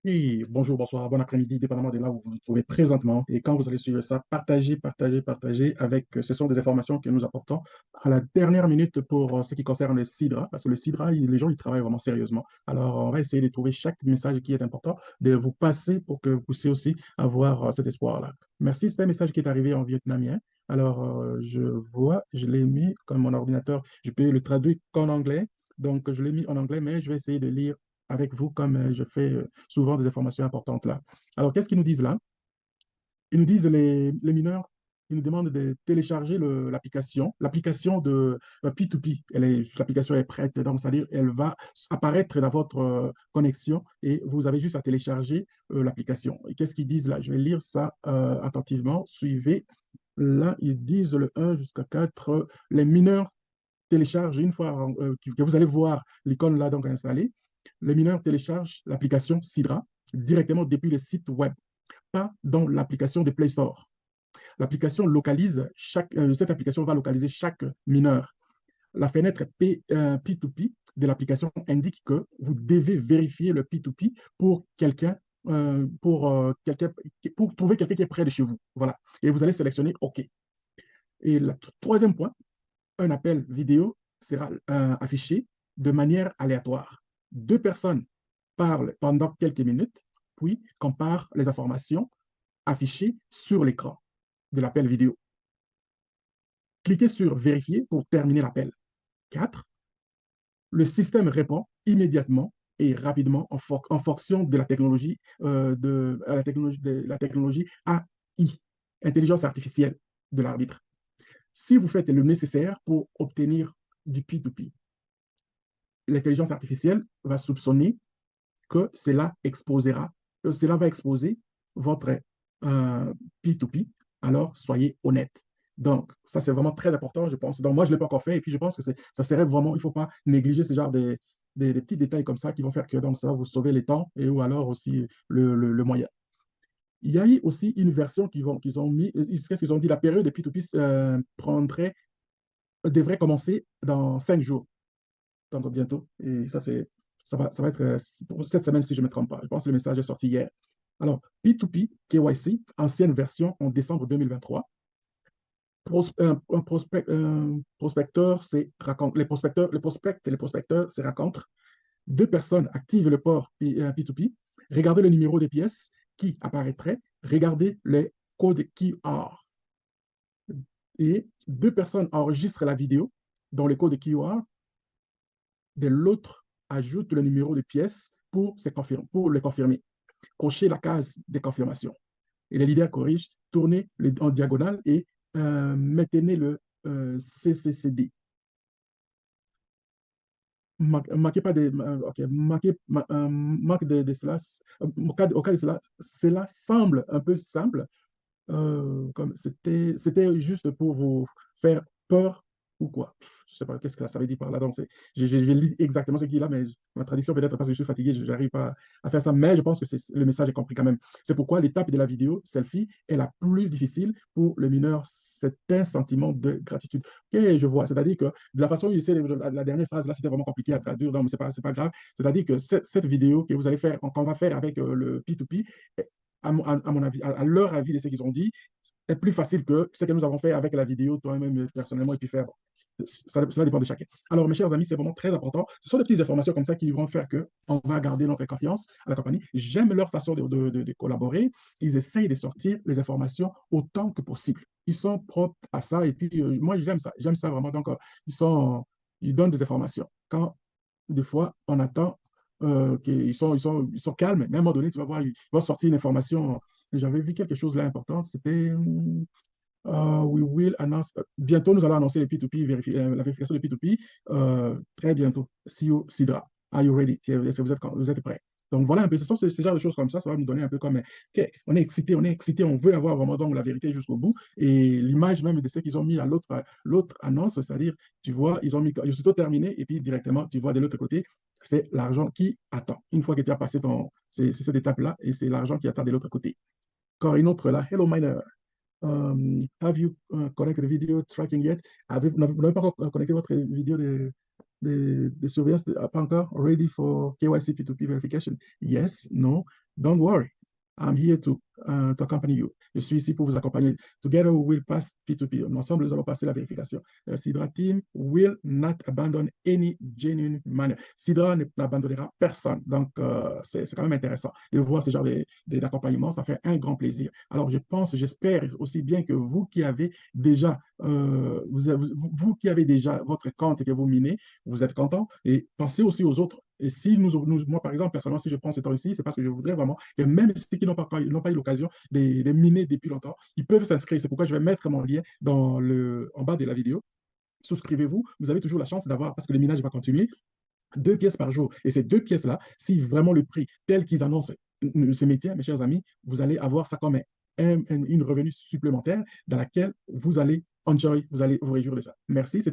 Oui, bonjour, bonsoir, bon après-midi, dépendamment de là où vous vous trouvez présentement. Et quand vous allez suivre ça, partagez, partagez, partagez avec, ce sont des informations que nous apportons à la dernière minute pour ce qui concerne le CIDRA, parce que le CIDRA, les gens, ils travaillent vraiment sérieusement. Alors, on va essayer de trouver chaque message qui est important, de vous passer pour que vous puissiez aussi avoir cet espoir-là. Merci, c'est un message qui est arrivé en vietnamien. Alors, je vois, je l'ai mis comme mon ordinateur, je peux le traduire qu'en anglais. Donc, je l'ai mis en anglais, mais je vais essayer de lire avec vous comme je fais souvent des informations importantes là. Alors, qu'est-ce qu'ils nous disent là? Ils nous disent les mineurs, ils nous demandent de télécharger l'application de P2P. L'application est prête, donc c'est-à-dire elle va apparaître dans votre connexion et vous avez juste à télécharger l'application. Et qu'est-ce qu'ils disent là? Je vais lire ça attentivement. Suivez. Là, ils disent le 1 jusqu'à 4. Les mineurs téléchargent une fois que vous allez voir l'icône là donc installée. Les mineurs téléchargent l'application Sidra directement depuis le site web, pas dans l'application de Play Store. Cette application va localiser chaque mineur. La fenêtre P2P de l'application indique que vous devez vérifier le P2P pour quelqu'un, pour trouver quelqu'un qui est près de chez vous. Voilà. Et vous allez sélectionner OK. Et le troisième point, un appel vidéo sera affiché de manière aléatoire. Deux personnes parlent pendant quelques minutes, puis comparent les informations affichées sur l'écran de l'appel vidéo. Cliquez sur Vérifier pour terminer l'appel. 4. Le système répond immédiatement et rapidement en fonction de la technologie AI, intelligence artificielle de l'arbitre. Si vous faites le nécessaire pour obtenir du P2P, l'intelligence artificielle va soupçonner que cela va exposer votre P2P, alors soyez honnête. Donc, ça, c'est vraiment très important, je pense. Donc, moi, je ne l'ai pas encore fait, et puis je pense que ça serait vraiment, il ne faut pas négliger ce genre des petits détails comme ça qui vont faire que donc, ça va vous sauver les temps et ou alors aussi le moyen. Il y a eu aussi une version qu'ils ont mis, qu'est-ce qu'ils ont dit? La période de P2P devrait commencer dans 5 jours, donc bientôt. Et ça va être pour cette semaine si je ne me trompe pas. Je pense que le message est sorti hier. Alors, P2P, KYC, ancienne version en décembre 2023. Prospecteur, les prospecteurs se rencontrent. Deux personnes activent le port P2P. Regardez le numéro des pièces qui apparaîtrait. Regardez les codes QR. Et deux personnes enregistrent la vidéo dans les codes QR. De l'autre ajoute le numéro de pièce pour le confirmer. Cochez la case de confirmation. Et les leaders corrigent, tournez en diagonale et maintenez le CCCD. Marquez pas de, ok, marque de cela, au cas de cela, cela semble un peu simple, comme c'était juste pour vous faire peur ou quoi. Je ne sais pas qu'est-ce que ça veut dire par là. Donc, je lis exactement ce qu'il y a là, mais ma traduction, peut-être parce que je suis fatigué, je n'arrive pas à faire ça, mais je pense que le message est compris quand même. C'est pourquoi l'étape de la vidéo selfie est la plus difficile pour le mineur. C'est un sentiment de gratitude. Et je vois, c'est-à-dire que de la façon dont la dernière phrase, là, c'était vraiment compliqué à traduire, donc c'est pas grave. C'est-à-dire que cette vidéo que vous allez faire, qu'on va faire avec le P2P, à mon avis, à leur avis de ce qu'ils ont dit, est plus facile que ce que nous avons fait avec la vidéo, toi-même personnellement, et puis faire. Cela dépend de chacun. Alors, mes chers amis, c'est vraiment très important. Ce sont des petites informations comme ça qui vont faire qu'on va garder notre confiance à la compagnie. J'aime leur façon de collaborer. Ils essayent de sortir les informations autant que possible. Ils sont propres à ça. Et puis, moi, j'aime ça. J'aime ça vraiment. Donc, ils donnent des informations. Quand, des fois, on attend qu'ils sont calmes, mais à un moment donné, tu vas voir, ils vont sortir une information. J'avais vu quelque chose là important. C'était we will announce. Bientôt, nous allons annoncer le P2P, la vérification de P2P. Très bientôt. See you, Sidra. Are you ready? Est-ce que vous êtes prêts? Donc voilà un peu, ce sont ce genre de choses comme ça va nous donner un peu comme, OK, on est excité, on veut avoir vraiment donc la vérité jusqu'au bout. Et l'image même de ce qu'ils ont mis à l'autre annonce, c'est-à-dire, tu vois, ils ont mis, je tout terminé, et puis directement, tu vois de l'autre côté, c'est l'argent qui attend. Une fois que tu as passé c'est cette étape-là, et c'est l'argent qui attend de l'autre côté. Encore une autre là, Hello Miner. Have you connected video tracking yet? Vous n'avez pas encore connecté votre vidéo de surveillance, pas encore? Ready for KYC P2P verification? Yes, no. Don't worry. I'm here to accompany you. Je suis ici pour vous accompagner. Together we will pass P2P. Ensemble, nous allons passer la vérification. Sidra Team will not abandon any genuine miner. Sidra n'abandonnera personne. Donc, c'est quand même intéressant de voir ce genre d'accompagnement. Ça fait un grand plaisir. Alors, j'espère aussi bien que vous qui avez déjà, vous qui avez déjà votre compte et que vous minez, vous êtes content. Et pensez aussi aux autres. Et si moi, par exemple, personnellement, si je prends ce temps ici, c'est parce que je voudrais vraiment que même ceux qui n'ont pas eu l'occasion de miner depuis longtemps, ils peuvent s'inscrire. C'est pourquoi je vais mettre mon lien en bas de la vidéo. Souscrivez-vous. Vous avez toujours la chance d'avoir, parce que le minage va continuer, 2 pièces par jour. Et ces 2 pièces-là, si vraiment le prix tel qu'ils annoncent ce métier, mes chers amis, vous allez avoir ça comme une revenu supplémentaire dans laquelle vous allez enjoy, vous allez vous réjouir de ça. Merci.